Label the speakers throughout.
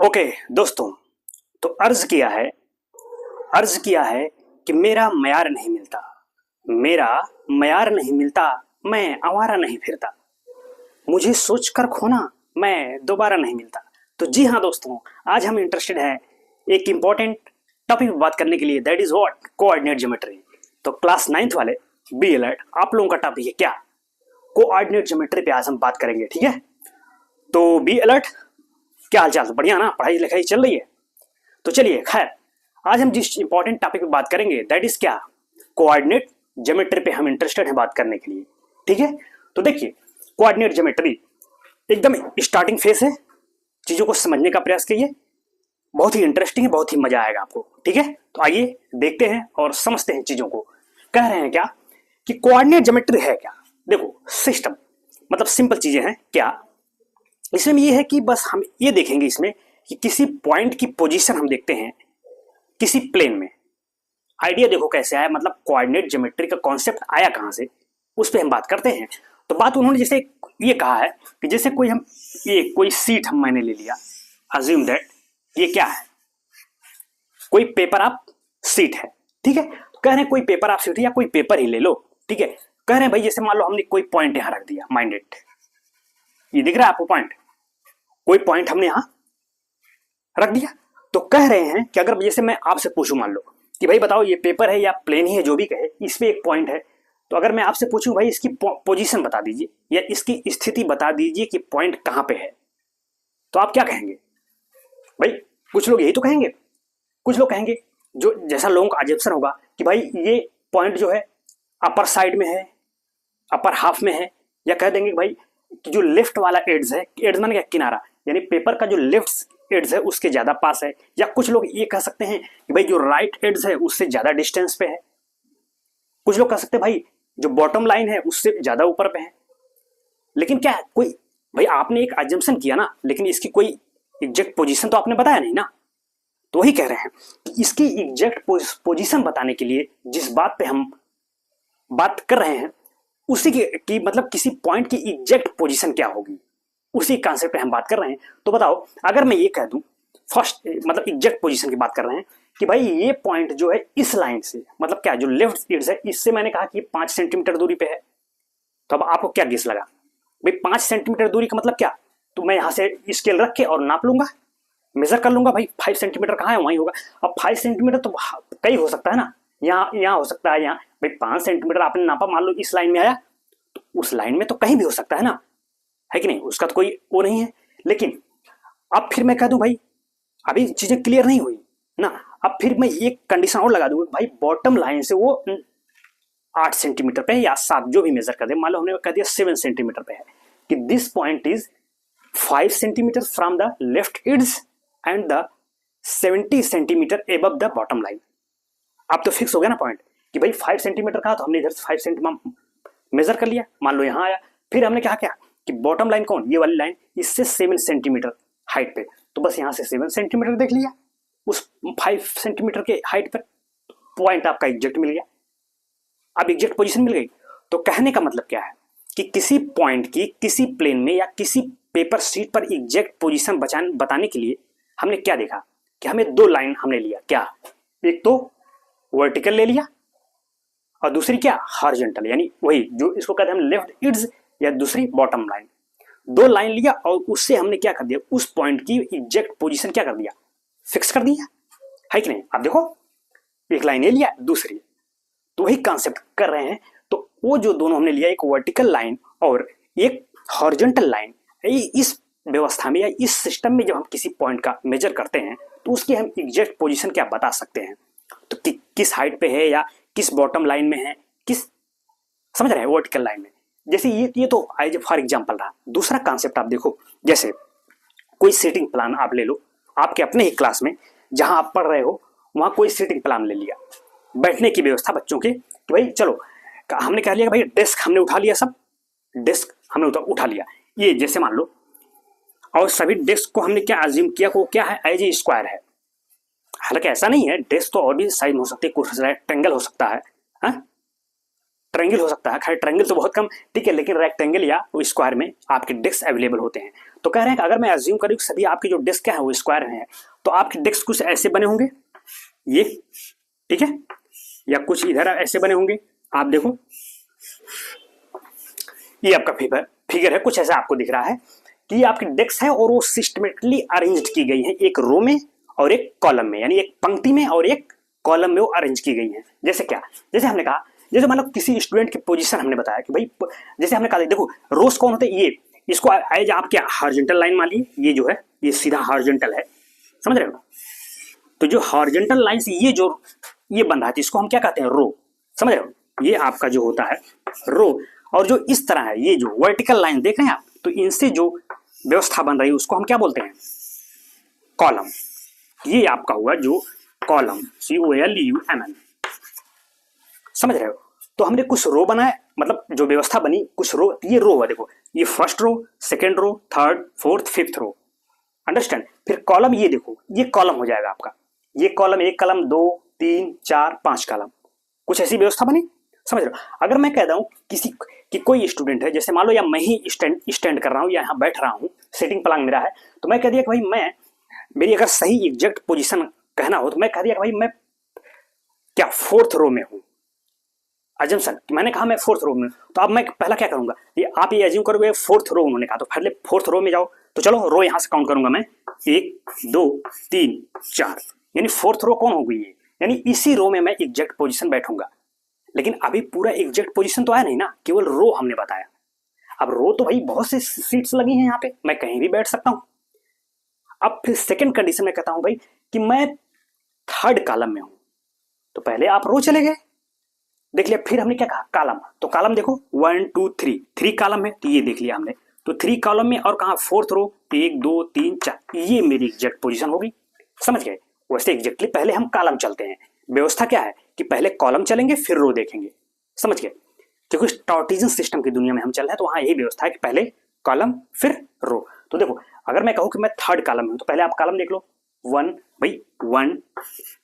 Speaker 1: Okay दोस्तों, तो अर्ज किया है कि मेरा मयार नहीं मिलता, मेरा मयार नहीं मिलता, मैं आवारा नहीं फिरता, मुझे सोचकर खोना मैं दोबारा नहीं मिलता। तो जी हाँ दोस्तों, आज हम इंटरेस्टेड है एक इंपॉर्टेंट टॉपिक पर बात करने के लिए, that is what coordinate geometry. तो क्लास 9th वाले बी अलर्ट, आप लोगों का टॉपिक है क्या, कोऑर्डिनेट ज्योमेट्री पे आज हम बात करेंगे। ठीक है, तो बी अलर्ट, क्या हाल चाल, बढ़िया ना, पढ़ाई लिखाई चल रही है? तो चलिए खैर, आज हम जिस इंपॉर्टेंट टॉपिक पे बात करेंगे दैट इज क्या, कोऑर्डिनेट ज्योमेट्री पे हम इंटरेस्टेड हैं बात करने के लिए। ठीक है, तो देखिए कोऑर्डिनेट ज्योमेट्री एकदम स्टार्टिंग फेस है, चीजों को समझने का प्रयास कीजिए, बहुत ही इंटरेस्टिंग है, बहुत ही मजा आएगा आपको। ठीक है, तो आइए देखते हैं और समझते हैं चीजों को। कह रहे हैं क्या कि कोऑर्डिनेट ज्योमेट्री है क्या। देखो सिस्टम मतलब सिंपल चीजें हैं क्या, इसमें ये है कि बस हम ये देखेंगे इसमें कि किसी पॉइंट की पोजीशन हम देखते हैं किसी प्लेन में। आइडिया देखो कैसे आया, मतलब कोऑर्डिनेट ज्योमेट्री का कॉन्सेप्ट आया कहां से, उस पर हम बात करते हैं। तो बात उन्होंने जैसे ये कहा है कि जैसे कोई सीट मैंने ले लिया, अज्यूम दैट ये क्या है, कोई पेपर आप सीट है। ठीक है, तो कह रहे हैं कोई पेपर आप सीट या कोई पेपर ही ले लो। ठीक है, कह रहे हैं भाई जैसे मान लो हमने कोई पॉइंट यहां रख दिया, माइंडेड, ये दिख रहा है आपको पॉइंट, कोई पॉइंट हमने यहां रख दिया। तो कह रहे हैं कि अगर जैसे मैं आपसे पूछूं, मान लो कि भाई बताओ ये पेपर है या प्लेन ही है, जो भी कहे, इस पे एक पॉइंट है। तो अगर मैं आपसे पूछूं भाई इसकी पोजीशन बता दीजिए या इसकी स्थिति बता दीजिए कि पॉइंट कहां पे है, तो आप क्या कहेंगे भाई? कुछ लोग यही तो कहेंगे, कुछ लोग कहेंगे जो जैसा लोगों का अजम्पशन होगा कि भाई ये पॉइंट जो है अपर साइड में है, अपर हाफ में है, या कह देंगे भाई कि जो लेफ्ट वाला एड्स है, एड्स माने क्या, किनारा, यानी पेपर का जो लेफ्ट एड्स है उसके ज्यादा पास है। या कुछ लोग ये कह सकते हैं कि भाई जो राइट एड्स है उससे ज्यादा डिस्टेंस पे है। कुछ लोग कह सकते हैं भाई जो बॉटम लाइन है उससे ज्यादा ऊपर पे है। लेकिन क्या है, कोई भाई आपने एक अजम्पशन किया ना, लेकिन इसकी कोई एग्जैक्ट पोजीशन तो आपने बताया नहीं ना। तो वही कह रहे हैं कि इसकी एग्जैक्ट पोजीशन बताने के लिए जिस बात पे हम बात कर रहे हैं उसी की मतलब किसी पॉइंट की एग्जैक्ट पोजीशन क्या होगी, उसी कॉन्सेप्ट पे हम बात कर रहे हैं। तो बताओ अगर मैं ये कह दूं, फर्स्ट मतलब एग्जैक्ट पोजीशन की बात कर रहे हैं कि भाई ये पॉइंट जो है इस लाइन से, मतलब क्या, जो लेफ्ट एड्स है इससे मैंने कहा कि 5 सेंटीमीटर दूरी पे है। तो अब आपको क्या गेस लगा भाई 5 सेंटीमीटर दूरी का मतलब क्या? तो मैं यहां से स्केल रख के और नाप लूंगा, मेजर कर लूंगा, भाई 5 सेंटीमीटर कहाँ है वहीं होगा। अब 5 सेंटीमीटर तो कई हो सकता है ना, यहाँ हो सकता है, यहाँ भाई 5 सेंटीमीटर आपने नापा, मान लो इस लाइन में आया, तो उस लाइन में तो कहीं भी हो सकता है ना, है कि नहीं, उसका तो कोई वो नहीं है। लेकिन अब फिर मैं कह दूं भाई, अभी चीजें क्लियर नहीं हुई ना, अब फिर मैं एक कंडीशन और लगा दूंगा भाई बॉटम लाइन से वो 8 सेंटीमीटर पे है या 7, जो भी मेजर कर दे, मान लो हमने कह दिया 7 सेंटीमीटर पे है, कि this point is 5 centimetre from the left edge and the 70 centimetre above the bottom line. अब तो फिक्स हो गया ना पॉइंट कि भाई 5 सेंटीमीटर का, तो हमने इधर से 5 सेंटीमीटर मेजर कर लिया, मान लो यहां आया। फिर हमने कहा क्या कि बॉटम लाइन कौन, ये वाली लाइन, इससे 7 सेंटीमीटर हाइट पे, तो बस यहां से 7 सेंटीमीटर देख लिया उस 5 सेंटीमीटर के हाइट पर, पॉइंट आपका एग्जैक्ट मिल गया। अब एग्जैक्ट पोजीशन मिल गई। तो कहने का मतलब क्या है कि किसी पॉइंट की किसी प्लेन में या किसी पेपर शीट पर एग्जैक्ट पोजीशन बताने के लिए हमने क्या देखा कि हमें 2 लाइन हमने लिया, क्या, एक तो वर्टिकल ले लिया और दूसरी क्या, हॉरिजॉन्टल, यानी वही जो इसको कहते हैं हम लेफ्ट एड्स, या दूसरी बॉटम लाइन। 2 लाइन लिया और उससे हमने क्या कर दिया, उस पॉइंट की एग्जैक्ट पोजीशन क्या कर दिया, फिक्स कर दिया, है कि नहीं। अब देखो एक लाइन ले लिया, दूसरी, तो वही कॉन्सेप्ट कर रहे हैं। तो वो जो दोनों हमने लिया, एक वर्टिकल लाइन और एक हॉरिजॉन्टल लाइन, इस व्यवस्था में या इस सिस्टम में जब हम किसी पॉइंट का मेजर करते हैं तो उसकी हम एग्जैक्ट पोजीशन क्या बता सकते हैं, तो किस हाइट पे है या किस बॉटम लाइन में है, किस, समझ रहे हैं, वर्टिकल लाइन में। जैसे ये तो एज फॉर एग्जांपल रहा। दूसरा कॉन्सेप्ट आप देखो, जैसे कोई सीटिंग प्लान आप ले लो, आपके अपने ही क्लास में जहां आप पढ़ रहे हो वहां कोई सीटिंग प्लान ले लिया, बैठने की व्यवस्था बच्चों की, कि भाई चलो हमने कह लिया कि भाई डेस्क हमने उठा लिया, सब डेस्क हमने उठा लिया, ये जैसे मान लो, और सभी डेस्क को हमने क्या अज्यूम किया को क्या है, एज ए स्क्वायर है। हालांकि ऐसा नहीं है, डेस्क तो और भी साइज हो सकती है, कुछ रेक्टेंगल हो सकता है, ट्रायंगल हो सकता है, खैर ट्रायंगल तो बहुत कम, ठीक है, लेकिन रेक्टेंगल या स्क्वायर में आपके डेस्क अवेलेबल होते हैं। तो कह रहे हैं कि अगर मैं एज्यूम करूँ कि सभी आपके जो डिस्क है वो स्क्वायर हैं, तो आपके डिस्क कुछ ऐसे बने होंगे, ये ठीक है, या कुछ इधर ऐसे बने होंगे। आप देखो ये आपका फिगर है, कुछ ऐसा आपको दिख रहा है कि ये आपकी डेस्क है और वो सिस्टमेटिकली अरेंज्ड की गई है, एक रो में और एक कॉलम में, यानी एक पंक्ति में और एक कॉलम में वो अरेंज की गई है। जैसे क्या, जैसे हमने कहा, जैसे मान लो किसी स्टूडेंट की पोजीशन हमने बताया कि भाई, जैसे हमने कहा देखो रोज कौन होते हैं, ये इसको एज आप क्या हॉरिजॉन्टल लाइन मान ली, ये जो है ये सीधा हॉरिजॉन्टल है, समझ रहे हो। तो जो हॉरिजॉन्टल लाइन से ये जो ये बन रहा है इसको हम क्या कहते हैं, रो, समझ रहे हो। ये आपका जो होता है रो, और जो इस तरह है ये जो वर्टिकल लाइन देख रहे हैं आप, तो इनसे जो व्यवस्था बन रही है उसको हम क्या बोलते हैं, कॉलम। ये आपका हुआ जो कॉलम, COLUMN, समझ रहे हो। तो हमने कुछ रो बनाए, मतलब जो व्यवस्था बनी कुछ रो, ये रो हुआ देखो, ये first row, second row, third, fourth, fifth row, understand. फिर कॉलम, ये देखो ये कॉलम हो जाएगा आपका, ये कॉलम, एक कॉलम, 2 3 4 5 कॉलम, कुछ ऐसी व्यवस्था बनी, समझ रहे हो। अगर मैं कहता हूं किसी कि कोई स्टूडेंट है, जैसे मान लो या मैं ही स्टैंड कर रहा हूं या यहाँ बैठ रहा हूं, सिटिंग प्लांग मेरा है, तो मैं कह दिया कि भाई मैं, मेरी अगर सही एग्जैक्ट पोजीशन कहना हो तो मैं कह दिया कि भाई मैं क्या फोर्थ रो में हूं, अजम्पशन मैंने कहा मैं फोर्थ रो में, तो अब मैं पहला क्या करूंगा, ये आप ये एज्यूम करोगे फोर्थ रो उन्होंने कहा, तो पहले फोर्थ रो में जाओ, तो चलो रो यहां से काउंट करूंगा मैं, 1 2 3 4, यानी फोर्थ रो कौन हो गई है, यानी इसी रो में मैं एग्जैक्ट पोजीशन बैठूंगा। लेकिन अभी पूरा एग्जैक्ट पोजीशन तो आया नहीं ना, केवल रो हमने बताया। अब रो तो भाई बहुत से सीट्स लगी हैं यहाँ पे, मैं कहीं भी बैठ सकता हूं। अब फिर सेकंड कंडीशन में कहता हूं भाई कि मैं थर्ड कॉलम में हूं, तो पहले आप रो चले गए, देख लिया। फिर हमने क्या कहा, कॉलम, तो कॉलम देखो 1 2 3, 3 कॉलम है, तो ये देख लिया हमने, तो 3 कॉलम में, और कहा फोर्थ रो, 1 2 3 4, ये मेरी एग्जैक्ट पोजीशन होगी, समझ गए। वैसे एग्जैक्टली पहले हम कॉलम चलते हैं, व्यवस्था क्या है कि पहले कॉलम चलेंगे फिर रो देखेंगे, समझ गए। क्योंकि टॉर्टिजन सिस्टम की दुनिया में हम चल रहे हैं, तो वहां यही व्यवस्था है कि पहले कॉलम फिर रो। तो देखो अगर मैं कहूं कि मैं थर्ड कॉलम में हूं, तो पहले आप कॉलम देख लो, 1 भाई 1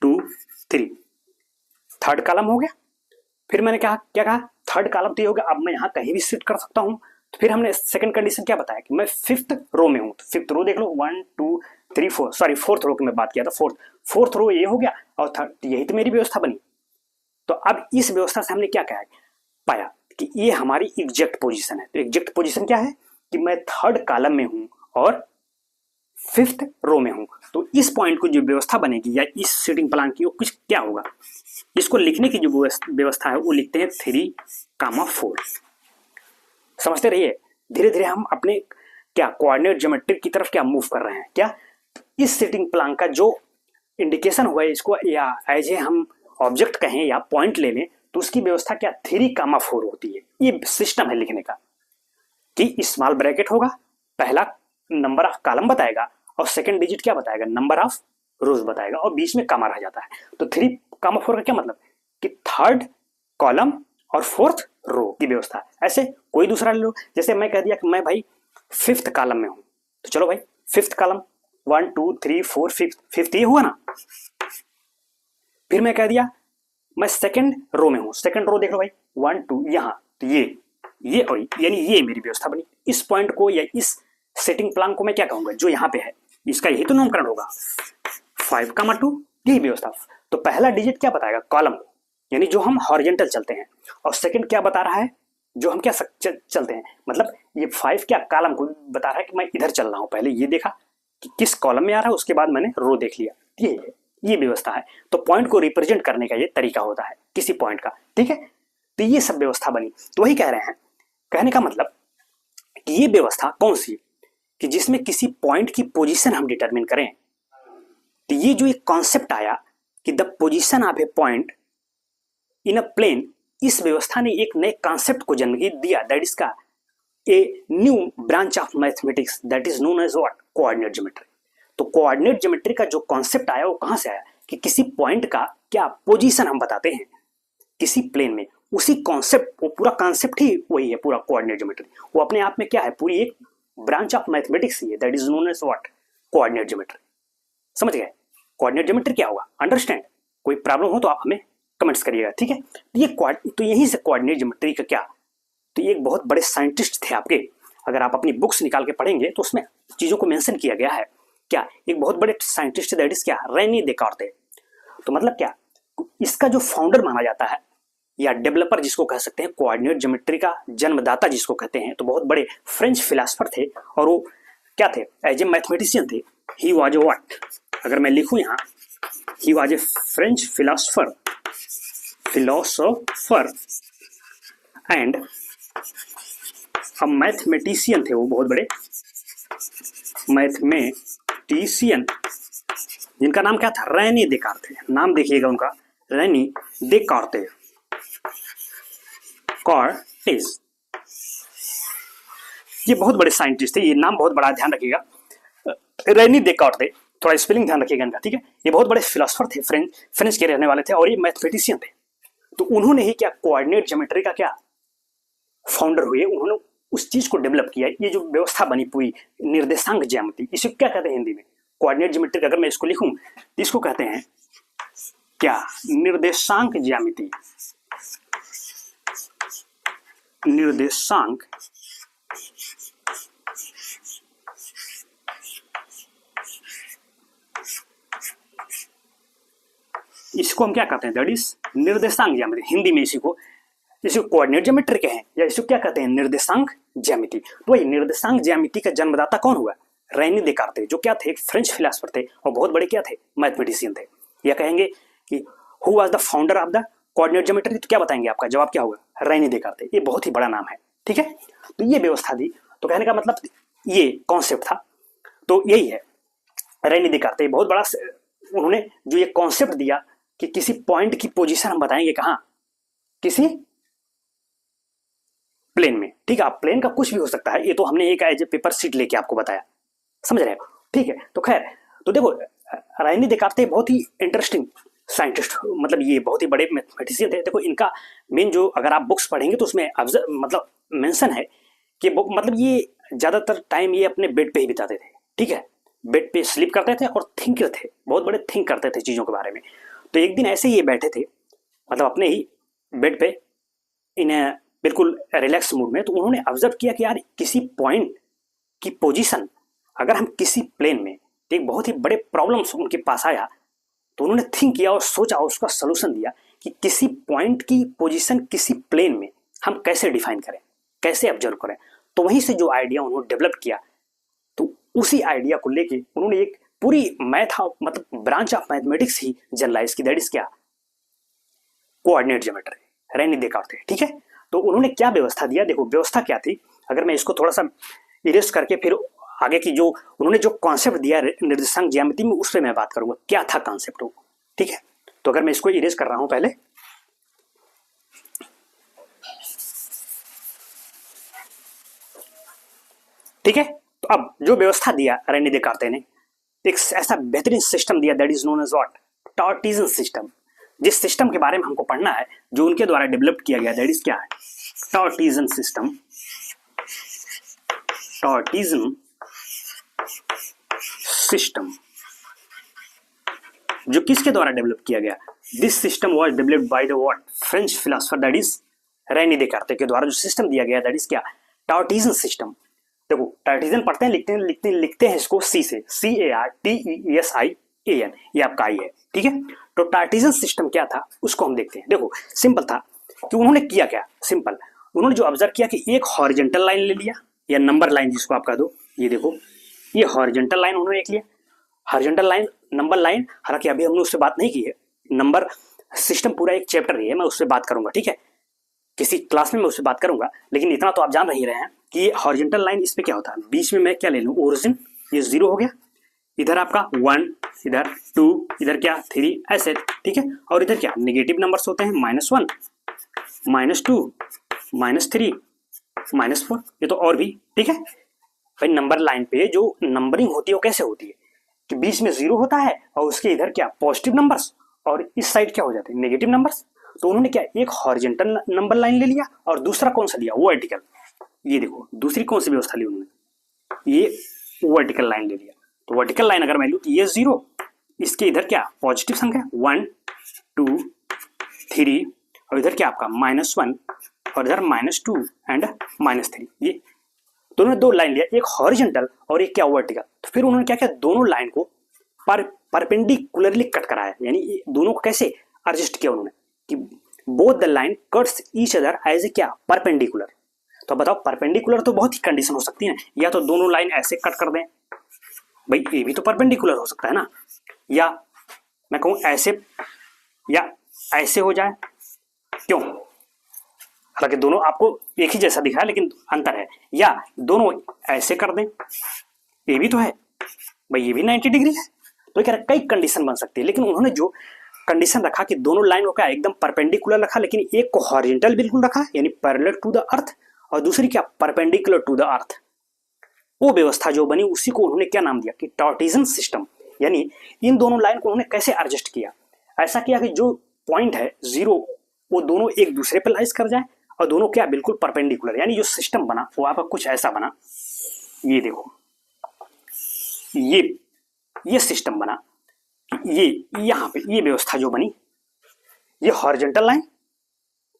Speaker 1: 2 3, थर्ड कॉलम हो गया। फिर मैंने कहा क्या कहा, थर्ड कॉलम तो ये हो गया, अब मैं यहाँ कहीं भी शिफ्ट कर सकता हूँ। तो फिर हमने सेकंड कंडीशन क्या बताया कि मैं फिफ्थ रो में हूँ, तो फिफ्थ रो देख लो 1 2 3 4, सॉरी फोर्थ रो की मैं बात किया था, फोर्थ रो ये हो गया, और थर्ड, यही तो मेरी व्यवस्था बनी। तो अब इस व्यवस्था से हमने क्या कहा, पाया कि ये हमारी एग्जैक्ट पोजीशन है। तो एग्जैक्ट पोजीशन क्या है कि मैं थर्ड कॉलम में हूं और फिफ्थ रो में हूं। तो इस पॉइंट को जो व्यवस्था बनेगी या इस सिटिंग प्लान की, वो कुछ क्या होगा, इसको लिखने की जो व्यवस्था है वो लिखते हैं 3, 4। समझते रहिए, धीरे धीरे हम अपने क्या कोऑर्डिनेट ज्योमेट्री की तरफ क्या मूव कर रहे हैं। क्या इस सिटिंग प्लान का जो इंडिकेशन हुआ है, इसको या एज ए हम ऑब्जेक्ट कहें या पॉइंट ले लें, तो उसकी व्यवस्था क्या 3, 4 होती है। ये सिस्टम है लिखने का कि स्मॉल ब्रैकेट होगा, पहला नंबर ऑफ कॉलम बताएगा और सेकंड डिजिट क्या बताएगा, नंबर ऑफ रोज बताएगा, और बीच में कॉमा रह जाता है। तो 3, 4 का क्या मतलब कि थर्ड कॉलम और फोर्थ रो की व्यवस्था। ऐसे कोई दूसरा ले लो, जैसे मैं कह दिया कि मैं भाई फिफ्थ कॉलम में हूं, तो चलो भाई फिफ्थ कॉलम 1 2 3 4 फिफ्थ, ये हुआ ना। फिर मैं कह दिया मैं सेकंड रो में हूं, सेकंड रो देख लो भाई 1 2, यहां, तो ये और यानी ये मेरी व्यवस्था बनी। इस पॉइंट को या इस सेटिंग प्लान को मैं क्या कहूंगा, जो यहां पे है इसका यही तो नामकरण होगा, 5, 2, यही व्यवस्था। तो पहला डिजिट क्या बताएगा, कॉलम, यानी जो हम हॉरिजॉन्टल चलते हैं, और सेकंड क्या बता रहा है, जो हम क्या चलते हैं, मतलब ये 5 क्या कॉलम को बता रहा है कि मैं इधर चल रहा हूं। पहले ये देखा कि किस कॉलम में आ रहा है, उसके बाद मैंने रो देख लिया, ये व्यवस्था है। तो पॉइंट को रिप्रेजेंट करने का ये तरीका होता है किसी पॉइंट का, ठीक है। तो ये सब व्यवस्था बनी। तो वही कह रहे हैं, कहने का मतलब कि ये व्यवस्था कौन सी, कि जिसमें किसी पॉइंट की पोजीशन हम डिटरमिन करें। तो ये जो एक कॉन्सेप्ट आया कि the position of a point in a plane, इस व्यवस्था ने एक नए कॉन्सेप्ट को जन्म दिया, दैट इज का a new branch of mathematics that is known as what, coordinate geometry. तो कोऑर्डिनेट ज्योमेट्री का जो कॉन्सेप्ट आया वो कहां से आया, कि किसी पॉइंट का क्या पोजीशन हम बताते हैं किसी प्लेन में, उसी कॉन्सेप्ट, वो पूरा कॉन्सेप्ट ही वही है पूरा कोऑर्डिनेट ज्योमेट्री। वो अपने आप में क्या है, पूरी एक ब्रांच ऑफ मैथमेटिक्स ही है, that is known as what, coordinate geometry. समझ गए कोऑर्डिनेट ज्योमेट्री क्या होगा, अंडरस्टैंड। कोई प्रॉब्लम हो तो आप हमें कमेंट्स करिएगा, ठीक है। तो यहीं से कोऑर्डिनेट ज्योमेट्री का क्या, तो ये एक बहुत बड़े साइंटिस्ट थे आपके, अगर आप अपनी बुक्स निकाल के पढ़ेंगे तो उसमें चीज़ों को मेंशन किया गया है। क्या? एक बहुत बड़े साइंटिस्ट दैट इज क्या? रेनी देकार्ते। तो मतलब क्या, इसका जो फाउंडर माना जाता है या डेवलपर जिसको कह सकते हैं, कोऑर्डिनेट ज्योमेट्री का जन्मदाता जिसको कहते हैं, तो बहुत बड़े फ्रेंच फिलासफर थे और वो क्या थे? एज ए मैथमेटिशियन थे। He was a what? अगर मैं लिखूं यहाँ, he was a French philosopher and a mathematician थे। वो बहुत बड़े मैथमेटिशियन जिनका नाम क्या था? रेनी देकार्ते। नाम देखिएगा उनका, रेनी देकार्ते कॉर्टेज। ये बहुत बड़े साइंटिस्ट थे, ये नाम बहुत बड़ा, ध्यान रखिएगा, रेनी देकार्ते। थोड़ा स्पेलिंग ध्यान रखिएगा इनका, ठीक है। ये बहुत बड़े फिलोसफर थे, फ्रेंच के रहने वाले थे और ये मैथमेटिशियन थे। तो उन्होंने ही क्या, कोऑर्डिनेट ज्योमेट्री का क्या फाउंडर हुए। उन्होंने उस चीज को डेवलप किया। ये जो व्यवस्था बनी पूरी निर्देशांक ज्यामिति, इसे क्या कहते हैं हिंदी में? Coordinate geometry. अगर मैं इसको लिखूं तो इसको कहते हैं क्या? निर्देशांक ज्यामिति। निर्देशांक इसको हम क्या कहते हैं? दैट इज निर्देशांक ज्यामिति। हिंदी में इसी को कोऑर्डिनेट ज्योमेट्री के हैं या इसको क्या कहते हैं? निर्देशांक ज्यामिति। तो वही निर्देशांक ज्यामिति का जन्मदाता कौन हुआ? रेनी देकार्ते, जो क्या थे? फ्रेंच फिलोसफर थे और बहुत बड़े क्या थे? मैथमेटिशियन थे। या कहेंगे कि who was the founder of the coordinate geometry, तो क्या बताएंगे? आपका जवाब क्या होगा? रेनी देकार्ते। ये बहुत ही बड़ा नाम है, ठीक है। तो ये व्यवस्था दी, तो कहने का मतलब ये कॉन्सेप्ट था, तो यही है रेनी देकार्ते। बहुत बड़ा उन्होंने जो ये कॉन्सेप्ट दिया कि किसी पॉइंट की पोजीशन हम बताएंगे कहां? किसी प्लेन में, ठीक है। आप प्लेन का कुछ भी हो सकता है, ये तो हमने एक एज ए पेपर शीट लेके आपको बताया, समझ रहे हो, ठीक है। तो खैर, तो देखो रेनी देकार्ते बहुत ही इंटरेस्टिंग साइंटिस्ट, मतलब ये बहुत ही बड़े मैथमेटिशियन थे। देखो इनका मेन जो, अगर आप बुक्स पढ़ेंगे तो उसमें मतलब मेंशन है कि मतलब ये ज्यादातर टाइम ये अपने बेड पे ही बिताते थे, ठीक है। बेड पे स्लीप करते थे और थिंकर थे, बहुत बड़े थिंक करते थे चीजों के बारे में। तो एक दिन ऐसे ही ये बैठे थे, मतलब अपने ही बेड पे इन्हें बिल्कुल रिलैक्स मूड में, तो उन्होंने ऑब्जर्व किया कि यार किसी पॉइंट की पोजीशन, अगर हम किसी प्लेन में, एक बहुत ही बड़े प्रॉब्लम्स उनके पास आया, तो उन्होंने थिंक किया और सोचा और उसका सलूशन दिया कि किसी पॉइंट की पोजीशन किसी प्लेन में हम कैसे डिफाइन करें, कैसे ऑब्जर्व करें। तो वहीं से जो आइडिया उन्होंने डेवलप किया, तो उसी आइडिया को लेके उन्होंने एक पूरी मैथ, मतलब ब्रांच ऑफ मैथमेटिक्स ही जनरलाइज की, दैट इज क्या? कोऑर्डिनेट ज्योमेट्री, रेनी देकार्ते, ठीक है। तो उन्होंने क्या व्यवस्था दिया? देखो व्यवस्था क्या थी, अगर मैं इसको थोड़ा सा इरेज करके फिर आगे की जो उन्होंने जो कॉन्सेप्ट दिया निर्देशांक ज्यामिति में, उस पर मैं बात करूंगा क्या था कॉन्सेप्ट वो, ठीक है। तो अगर मैं इसको इरेज कर रहा हूं पहले, ठीक है। तो अब जो व्यवस्था दिया रेनी देकार्ते ने, एक ऐसा बेहतरीन सिस्टम दिया, that is known as what? Cartesian system. जिस सिस्टम के बारे में हमको पढ़ना है, जो उनके द्वारा डेवलप किया गया, दैट इज क्या है? टॉर्टिजन सिस्टम। टॉर्टिजन सिस्टम जो किसके द्वारा डेवलप किया गया? This system was developed by the what? French philosopher, that is Rene Descartes के द्वारा जो सिस्टम दिया गया, दैट इज क्या? Cartesian system. देखो टार्टिजन पढ़ते हैं, लिखते हैं इसको सी से, CARTESIAN, ये आपका आई है, ठीक है। तो टार्टिजन सिस्टम क्या था उसको हम देखते हैं। देखो सिंपल था कि उन्होंने किया क्या, सिंपल, उन्होंने जो ऑब्जर्व किया कि एक हॉरिजॉन्टल लाइन ले लिया या नंबर लाइन जिसको आप कह दो, ये देखो ये हॉरिजॉन्टल लाइन उन्होंने एक लिया, हॉरिजॉन्टल लाइन, नंबर लाइन। हालांकि अभी हमने उससे बात नहीं की है, नंबर सिस्टम पूरा एक चैप्टर है, मैं उससे बात करूंगा, ठीक है, किसी क्लास में मैं उससे बात करूंगा। लेकिन इतना तो आप जान ही रहे हैं कि ये हॉरिजॉन्टल लाइन, इस पे क्या होता है, बीच में मैं क्या ले लूं, ओरिजिन, ये 0 हो गया, इधर आपका 1, इधर 2, इधर क्या 3, ऐसे, ठीक है। और इधर क्या नेगेटिव नंबर्स होते हैं, -1, -2, -3, -4, ये तो और भी, ठीक है। भाई नंबर लाइन पे जो नंबरिंग होती है वो कैसे होती है कि बीच में 0 होता है और उसके इधर क्या पॉजिटिव नंबर्स और इस साइड क्या हो जाते हैं नेगेटिव नंबर्स। तो उन्होंने क्या एक हॉरिजॉन्टल नंबर लाइन ले लिया और दूसरा कौन सा लिया, वर्टिकल। ये देखो दूसरी कौन सी व्यवस्था ली उन्होंने, ये वर्टिकल लाइन ले लिया। तो वर्टिकल लाइन अगर मैं लूँ तो ये 0, इसके इधर क्या पॉजिटिव संख्या 1, 2, 3 और इधर क्या आपका -1 और इधर -2 एंड -3, ये दोनों ने दो लाइन लिया, एक हॉरिजॉन्टल और एक क्या वर्टिकल। तो फिर उन्होंने क्या किया, दोनों लाइन को परपेंडिकुलरली कट कराया, यानी दोनों को कैसे एडजस्ट किया उन्होंने कि both the line cuts each other as a क्या, परपेंडिकुलर। तो बताओ परपेंडिकुलर तो बहुत ही कंडीशन हो सकती है, या तो दोनों लाइन ऐसे कट कर दें, भाई ये भी तो परपेंडिकुलर हो सकता है ना, या मैं कहूं ऐसे या ऐसे हो जाए, क्यों, हालांकि दोनों आपको एक ही जैसा दिखा है लेकिन अंतर है, या दोनों ऐसे कर दें, ये भी तो है भाई, ये भी 90 डिग्री है। तो कह रहा कई कंडीशन बन सकती है, लेकिन उन्होंने जो कंडीशन रखा कि दोनों लाइन को क्या एकदम परपेंडिकुलर रखा, लेकिन एक को हॉरिजॉन्टल बिल्कुल रखा यानी पैरेलल टू द अर्थ, और दूसरी क्या परपेंडिकुलर टू द अर्थ। वो व्यवस्था जो बनी उसी को उन्होंने क्या नाम दिया कि टॉर्टिजन सिस्टम। यानी इन दोनों लाइन को उन्होंने कैसे एडजस्ट किया, ऐसा किया कि जो पॉइंट है जीरो वो दोनों एक दूसरे पे लाइज कर जाए और दोनों क्या बिल्कुल परपेंडिकुलर, यानी जो सिस्टम बना वो आपका कुछ ऐसा बना, ये देखो ये सिस्टम बना, ये यहां पे ये व्यवस्था जो बनी, ये हॉरिजॉन्टल लाइन,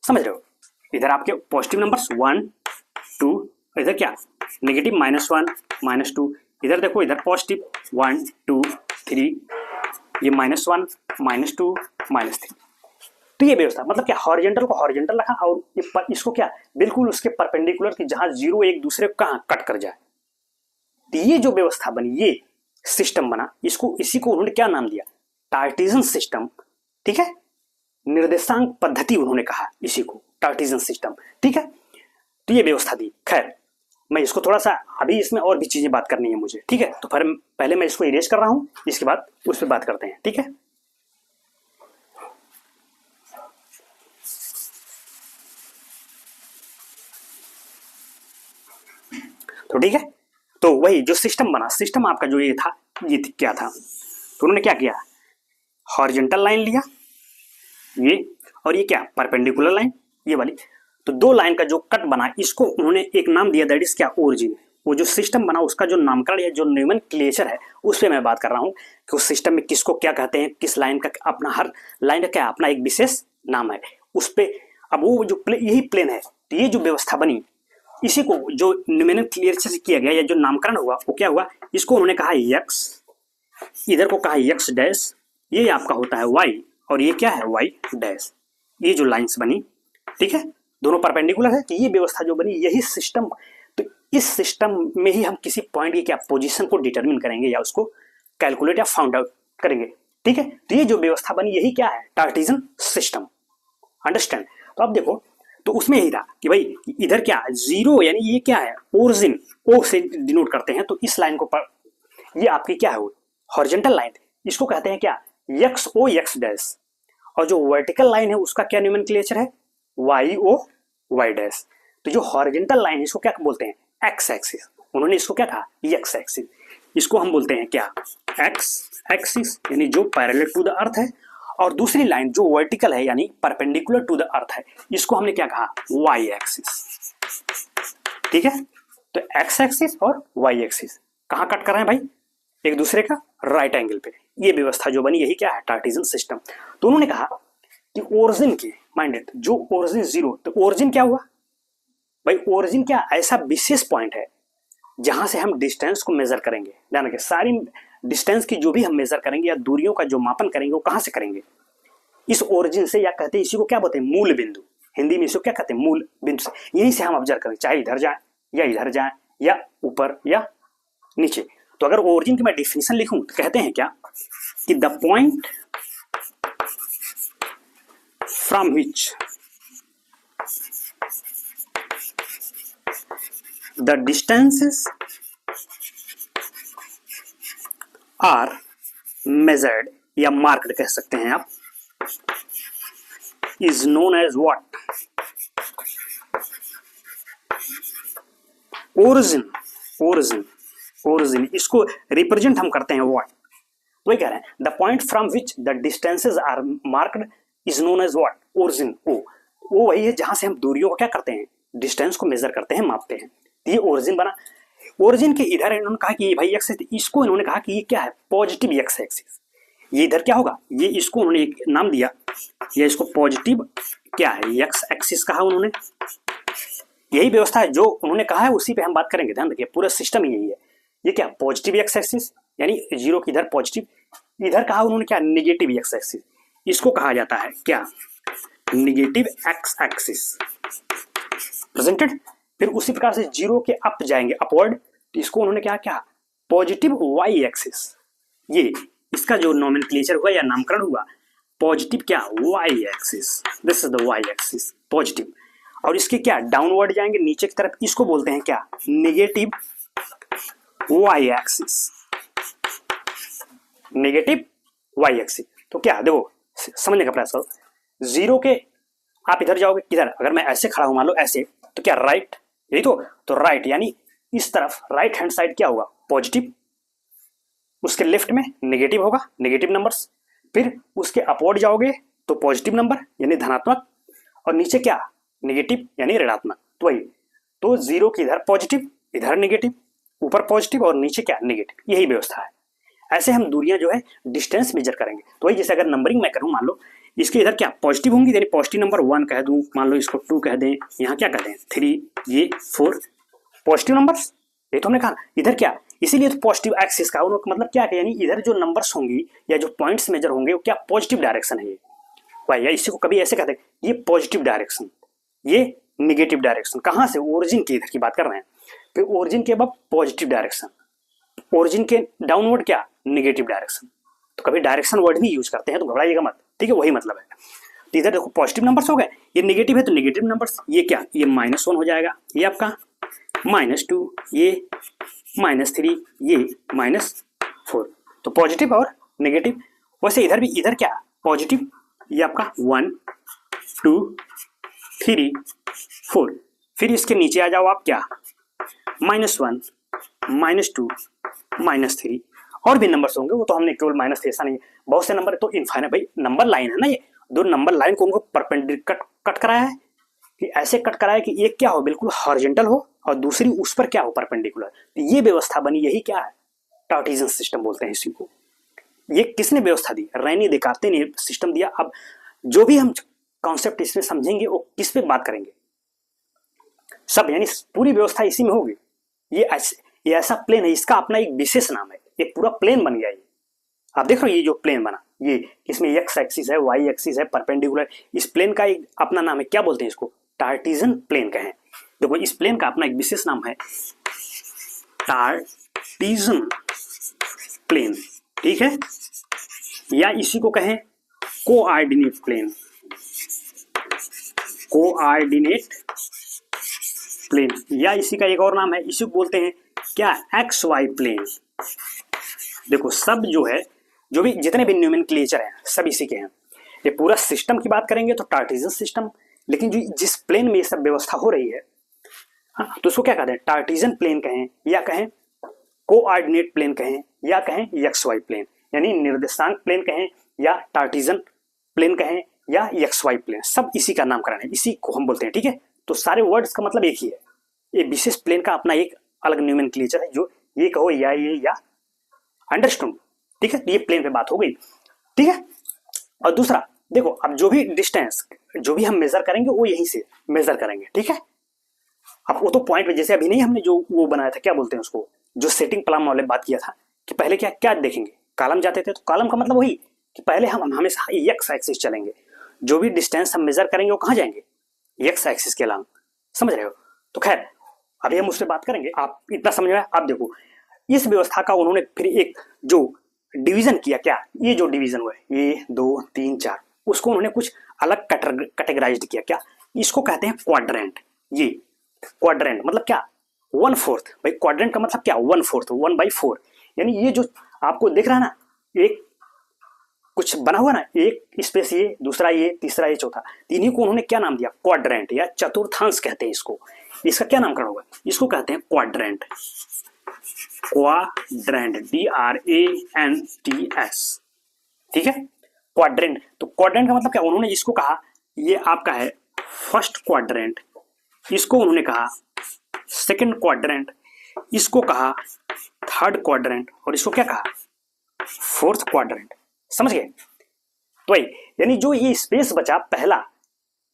Speaker 1: समझ रहे हो, इधर आपके पॉजिटिव नंबर्स 1 2, इधर क्या नेगेटिव -1 -2, इधर देखो इधर पॉजिटिव 1 2 3, ये -1 -2 -3। तो ये व्यवस्था मतलब क्या, हॉरिजॉन्टल को हॉरिजॉन्टल रखा और इसको क्या बिल्कुल उसके परपेंडिकुलर की जहां जीरो एक दूसरे को कहां कट कर जाए। तो ये जो व्यवस्था बनी, ये सिस्टम बना, इसको इसी को उन्होंने क्या नाम दिया, टार्टिजन सिस्टम। ठीक है, निर्देशांक पद्धति उन्होंने कहा इसी को, टार्टिजन सिस्टम। ठीक है, तो ये व्यवस्था दी। खैर मैं इसको थोड़ा सा अभी इसमें और भी चीजें बात करनी है मुझे, ठीक है, तो फिर पहले मैं इसको इरेज कर रहा हूं, इसके बाद उस पर बात करते हैं। ठीक है, तो ठीक है, तो वही जो सिस्टम बना, सिस्टम आपका जो ये था, ये क्या था, तो उन्होंने क्या किया, हॉरिजॉन्टल लाइन लिया ये, और ये क्या परपेंडिकुलर लाइन ये वाली, तो दो लाइन का जो कट बना इसको उन्होंने एक नाम दिया, दैट इज क्या, ओरिजिन। वो जो सिस्टम बना उसका जो नामकरण या जो नोमेनक्लेचर है उस पर मैं बात कर रहा हूँ कि उस सिस्टम में किसको क्या कहते हैं, किस लाइन का अपना, हर लाइन का क्या अपना एक विशेष नाम है उस पर। अब वो जो यही प्लेन है, तो ये जो व्यवस्था बनी इसी को जो नोमेनक्लेचर से किया गया या जो नामकरण हुआ वो क्या हुआ, इसको उन्होंने कहा एक्स, इधर को कहा एक्स डैश, ये आपका होता है वाई, और ये क्या है वाई डैश। ये जो लाइंस बनी, ठीक है, दोनों परपेंडिकुलर है, कि ये व्यवस्था जो बनी यही सिस्टम। तो इस सिस्टम में ही हम किसी पॉइंट की क्या पोजीशन को डिटरमिन करेंगे या उसको कैलकुलेट या फाउंड आउट करेंगे। ठीक है, तो ये जो व्यवस्था बनी यही क्या है, टार्टिजन सिस्टम। अंडरस्टैंड। तो अब देखो, तो उसमें यही था कि भाई इधर क्या जीरो, यानी ये क्या है ओरिजिन, ओ से डिनोट करते हैं, तो इस लाइन को ये आपकी क्या है हॉरिजॉन्टल लाइन, इसको कहते हैं क्या एक्स ओ एक्स डैश, और जो वर्टिकल लाइन है उसका क्या नोमेनक्लेचर है, वाई ओ वाई डैश। तो जो हॉरिजॉन्टल लाइन है इसको क्या बोलते हैं, एक्स एक्सिस, उन्होंने इसको क्या कहा एक्स एक्सिस, इसको हम बोलते हैं क्या एक्स एक्सिस, यानी जो पैरेलल टू द अर्थ है, और दूसरी लाइन जो वर्टिकल है यानी परपेंडिकुलर टू द अर्थ है, इसको हमने क्या कहा वाई एक्सिस। ठीक है, तो एक्स एक्सिस और वाई एक्सिस कहां कट कर रहे हैं भाई, एक दूसरे का राइट एंगल पे। ये व्यवस्था जो बनी यही क्या है, टार्टिजन सिस्टम। तो उन्होंने कहा कि ओरिजिन के माइंडेड जो ओरिजिन जीरो, तो ओरिजिन क्या हुआ भाई, ओरिजिन क्या ऐसा विशेष पॉइंट है जहां से हम डिस्टेंस को मेजर करेंगे। ध्यान रखिए, सारी डिस्टेंस की जो भी हम मेजर करेंगे या दूरियों का जो मापन करेंगे वो कहां से करेंगे, इस ओरिजिन से, या कहते हैं इसी को क्या बोलते हैं मूल बिंदु, हिंदी में इसको क्या कहते हैं मूल बिंदु से। यहीं से हम ऑब्जर्व करें, चाहे इधर जाए या इधर जाए या ऊपर या नीचे। तो अगर ओरिजिन की मैं डिफिनेशन लिखूं तो कहते हैं क्या कि the point from which the distances are measured या मार्क्ड कह सकते हैं आप, is known as what, origin. Origin origin इसको रिप्रेजेंट हम करते हैं व्हाट, तो ये कह रहे हैं the point from which the distances are marked is known as what, origin. वो वही है जहां से हम दूरियों को क्या करते हैं, डिस्टेंस को मेजर करते हैं, मापते हैं। ये ओरिजिन बना। ओरिजिन के इधर इन्होंने कहा कि ये भाई एक्स, इसको इन्होंने कहा कि ये क्या है पॉजिटिव एक्स एक्सिस। ये इधर क्या होगा, ये इसको उन्होंने एक नाम दिया, या इसको पॉजिटिव क्या है एक्स एक्सिस कहा उन्होंने, यही व्यवस्था है जो उन्होंने कहा है, उसी पे हम बात करेंगे। ध्यान रखिए, पूरा सिस्टम ही यही है। ये क्या, पॉजिटिव एक्स एक्सिस, यानी जीरो की इधर पॉजिटिव, इधर कहा उन्होंने क्या, निगेटिव एक्स एक्सिस। इसको कहा जाता है क्या, निगेटिव एक्स एक्सिस प्रेजेंटेड। फिर उसी प्रकार से जीरो के अप जाएंगे, अपवर्ड, इसको उन्होंने क्या क्या, पॉजिटिव वाई एक्सिस। ये इसका जो नोमेनक्लेचर हुआ या नामकरण हुआ, पॉजिटिव क्या, Y axis, this is the Y axis, positive. और इसके क्या, डाउनवर्ड जाएंगे नीचे की तरफ, इसको बोलते हैं क्या, negative Y axis, negative Y axis. तो क्या, देखो समझने का प्रयास करो। जीरो के आप इधर जाओगे, किधर, अगर मैं ऐसे खड़ा हूं मान लो ऐसे, तो क्या राइट, यही तो राइट यानी इस तरफ राइट हैंड साइड क्या होगा, पॉजिटिव, उसके लेफ्ट में नेगेटिव होगा, नेगेटिव नंबर्स। फिर उसके अपवर्ड जाओगे तो पॉजिटिव नंबर यानी धनात्मक, और नीचे क्या, नेगेटिव यानी ऋणात्मक। तो वही, तो जीरो की इधर पॉजिटिव, इधर नेगेटिव, ऊपर पॉजिटिव और नीचे क्या, नेगेटिव, यही व्यवस्था है। ऐसे हम दूरियां जो है डिस्टेंस मेजर करेंगे। तो वही, जैसे अगर नंबरिंग मैं करूं, मान लो इसके इधर क्या पॉजिटिव होंगी, यानी पॉजिटिव नंबर 1 कह दूं, मान लो इसको 2 कह दें, यहाँ क्या कह दें 3, ये 4 पॉजिटिव नंबर्स, ये तो हमने कहा। इधर क्या, इसीलिए तो पॉजिटिव एक्सिस का उन्होंने मतलब क्या है, यानी इधर जो नंबर्स होंगी या जो पॉइंट्स मेजर होंगे वो क्या, पॉजिटिव डायरेक्शन है ये, भाई, या इसी को कभी ऐसे कहते हैं, ये पॉजिटिव डायरेक्शन, ये निगेटिव डायरेक्शन। कहाँ से, ओरिजिन की इधर की बात कर रहे हैं। फिर ओरिजिन के बाद पॉजिटिव डायरेक्शन, ओरिजिन के डाउनवर्ड क्या, निगेटिव डायरेक्शन। तो कभी डायरेक्शन वर्ड भी यूज करते हैं, तो घबराइएगा मत, ठीक है, वही मतलब है। तो इधर देखो पॉजिटिव नंबर्स हो गए, ये नेगेटिव है तो नेगेटिव नंबर्स, ये क्या, ये -1 हो जाएगा, ये आपका -2, ये -3, ये -4, तो पॉजिटिव और नेगेटिव। वैसे इधर भी, इधर क्या पॉजिटिव, ये आपका 1 2 3 4, फिर इसके नीचे आ जाओ आप क्या, -1 -2 -3, और भी नंबर्स होंगे, वो तो हमने केवल माइनस ऐसा नहीं, बहुत से नंबर, तो इनफाइनाइट, भाई नंबर लाइन है ना, ये दो नंबर लाइन को उनको परपेंडिकुलर कट कराया है, कि ऐसे कट कराया कि एक क्या हो, बिल्कुल हॉरिजॉन्टल हो, और दूसरी उस पर क्या हो, परपेंडिकुलर। तो ये व्यवस्था बनी, यही क्या है, टार्टीजन सिस्टम बोलते हैं इसी को। ये किसने व्यवस्था दी, रेनी देकार्ते ने सिस्टम दिया। अब जो भी हम कॉन्सेप्ट इसमें समझेंगे वो किस पे बात करेंगे, सब यानी पूरी व्यवस्था इसी में होगी। ये ऐसा प्लेन है, इसका अपना एक विशेष नाम है, ये पूरा प्लेन बन गया। ये आप देख रहे हो, ये जो प्लेन बना, ये इसमें एक्स एक्सिस है, वाई एक्सिस है, परपेंडिकुलर, इस प्लेन का एक अपना नाम है, क्या बोलते हैं इसको, टार्टीजन प्लेन कहें। देखो इस प्लेन का अपना एक विशेष नाम है, टार्टीजन प्लेन, ठीक है, या इसी को कहें कोऑर्डिनेट प्लेन, कोऑर्डिनेट प्लेन, या इसी का एक और नाम है, इसी को बोलते हैं क्या, एक्स वाई प्लेन। देखो सब जो है, जो भी जितने भी नोमेनक्लेचर हैं सब इसी के हैं। ये पूरा सिस्टम की बात करेंगे तो टार्टीजन सिस्टम, लेकिन जो जिस प्लेन में ये सब व्यवस्था हो रही है, हाँ, तो उसको क्या कहते हैं, टार्टीजन प्लेन कहें, या कहें कोऑर्डिनेट प्लेन कहें, या कहें एक्स वाई प्लेन, यानी निर्देशांक प्लेन कहें, या टार्टीजन प्लेन कहें, या एक्स वाई प्लेन, सब इसी का नामकरण है, इसी को हम बोलते हैं, ठीक है। तो सारे वर्ड्स का मतलब एक ही है, ये विशेष प्लेन का अपना एक अलग नोमेनक्लेचर है, जो ये कहो या ये या, अंडरस्टूड, ठीक है। ये प्लेन पे बात हो गई, ठीक है। और दूसरा देखो, अब जो भी डिस्टेंस जो भी हम मेजर करेंगे वो यहीं से मेजर करेंगे, ठीक है। अब वो तो पॉइंट पे, जैसे अभी नहीं हमने जो वो बनाया था, क्या बोलते हैं उसको, जो सेटिंग प्लान वाले बात किया था कि पहले क्या क्या देखेंगे, कॉलम जाते थे, तो कॉलम का मतलब वही कि पहले हम हमेशा एक्स एक्सिस चलेंगे, जो भी डिस्टेंस हम मेजर करेंगे वो कहाँ जाएंगे, एक्स एक्सिस के अलावा, समझ रहे हो। तो खैर अभी हम उससे बात करेंगे, आप इतना समझ रहे हैं। आप देखो इस व्यवस्था का उन्होंने फिर एक जो डिवीजन किया, क्या ये जो डिवीजन हुआ है, ये 2 3 4, उसको उन्होंने कुछ अलग कैटेगराइज्ड किया, क्या इसको कहते हैं क्वाड्रेंट। ये क्वाड्रेंट मतलब क्या, 1/4, भाई क्वाड्रेंट का मतलब क्या, 1/4, 1/4, यानी ये जो आपको दिख रहा है ना, एक कुछ बना हुआ ना, एक स्पेस ये, दूसरा ये, तीसरा ये, चौथा, इन्हीं को उन्होंने क्या नाम दिया, क्वाड्रेंट, या चतुर्थांश कहते हैं इसको। इसका क्या नामकरण होगा, इसको कहते हैं क्वाड्रेंट, क्वाड्रेंट, DRANTS, ठीक है, क्वाड्रेंट। तो क्वाड्रेंट का मतलब क्या, उन्होंने इसको कहा ये आपका है फर्स्ट क्वाड्रेंट, इसको उन्होंने कहा सेकंड क्वाड्रेंट, इसको कहा थर्ड क्वाड्रेंट, और इसको क्या कहा, फोर्थ क्वाड्रेंट, समझ गए। तो यानी जो ये स्पेस बचा पहला,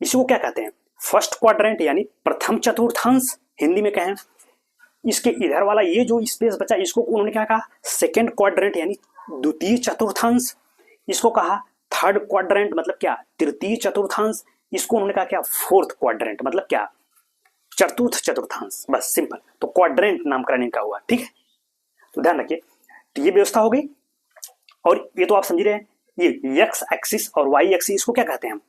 Speaker 1: इसी को क्या कहते हैं, फर्स्ट क्वाड्रेंट यानी प्रथम चतुर्थांश हिंदी में कहें। इसके इधर वाला ये जो स्पेस बचा इसको उन्होंने क्या कहा, सेकेंड क्वाड्रेंट यानी द्वितीय चतुर्थांश। इसको कहा थर्ड क्वाड्रेंट मतलब क्या, तृतीय चतुर्थांश। इसको उन्होंने कहा क्या, फोर्थ क्वाड्रेंट मतलब क्या, चतुर्थ चतुर्थांश। बस सिंपल। तो क्वाड्रेंट नामकरण इनका हुआ, ठीक है। तो ध्यान रखिए, तो ये व्यवस्था हो गई। और ये तो आप समझ रहे हैं, ये एक्स एक्सिस और वाई एक्सिस इसको क्या कहते हैं हम,